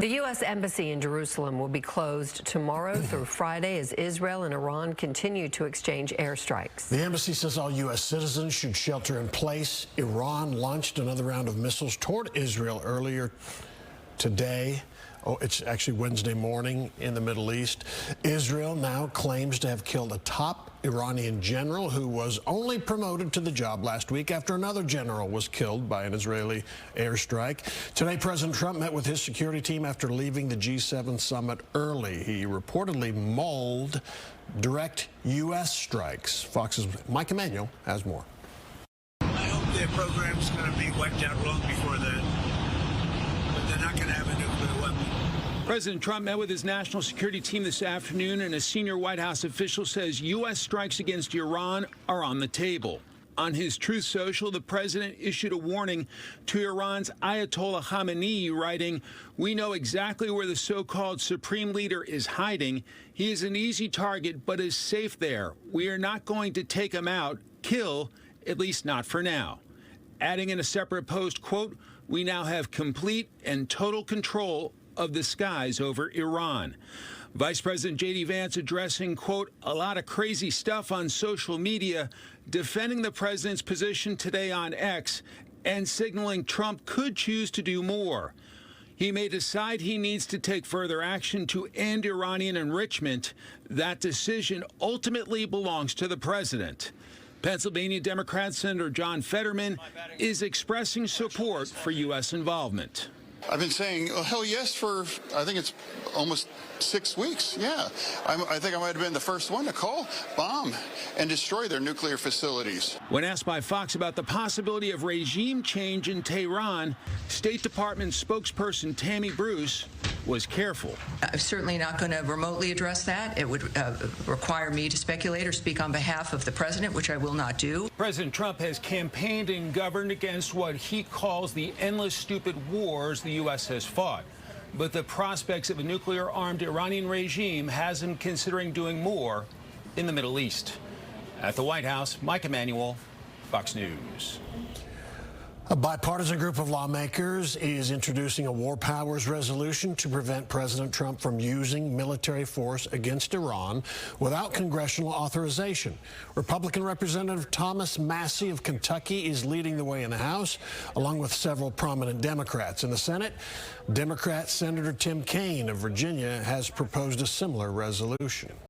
The U.S. Embassy in Jerusalem will be closed tomorrow through Friday as Israel and Iran continue to exchange airstrikes. The embassy says all U.S. citizens should shelter in place. Iran launched another round of missiles toward Israel earlier today. Oh, it's actually Wednesday morning in the Middle East. Israel now claims to have killed a top Iranian general who was only promoted to the job last week after another general was killed by an Israeli airstrike. Today, President Trump met with his security team after leaving the G7 summit early. He reportedly mulled direct U.S. strikes. Fox's Mike Emanuel has more. I hope their program's going to be wiped out long before that. But they're not going to have a nuclear weapon. President Trump met with his national security team this afternoon, and a senior White House official says U.S. strikes against Iran are on the table. On his Truth Social, the president issued a warning to Iran's Ayatollah Khamenei, writing, "We know exactly where the so-called supreme leader is hiding. He is an easy target, but is safe there. We are not going to take him out, kill, at least not for now." Adding in a separate post, quote, "We now have complete and total control of the skies over Iran." Vice President J.D. Vance addressing, quote, "a lot of crazy stuff on social media," defending the president's position today on X and signaling Trump could choose to do more. He may decide he needs to take further action to end Iranian enrichment. That decision ultimately belongs to the president. Pennsylvania Democrat Senator John Fetterman is expressing support for U.S. involvement. I've been saying, oh, hell yes, for I think it's almost 6 weeks. Yeah, I think I might have been the first one to call, bomb, and destroy their nuclear facilities. When asked by Fox about the possibility of regime change in Tehran, State Department spokesperson Tammy Bruce was careful. I'm certainly not going to remotely address that. It would require me to speculate or speak on behalf of the president, which I will not do. President Trump has campaigned and governed against what he calls the endless stupid wars the U.S. has fought. But the prospects of a nuclear-armed Iranian regime has him considering doing more in the Middle East. At the White House, Mike Emanuel, Fox News. A bipartisan group of lawmakers is introducing a war powers resolution to prevent President Trump from using military force against Iran without congressional authorization. Republican Representative Thomas Massie of Kentucky is leading the way in the House, along with several prominent Democrats. In the Senate, Democrat Senator Tim Kaine of Virginia has proposed a similar resolution.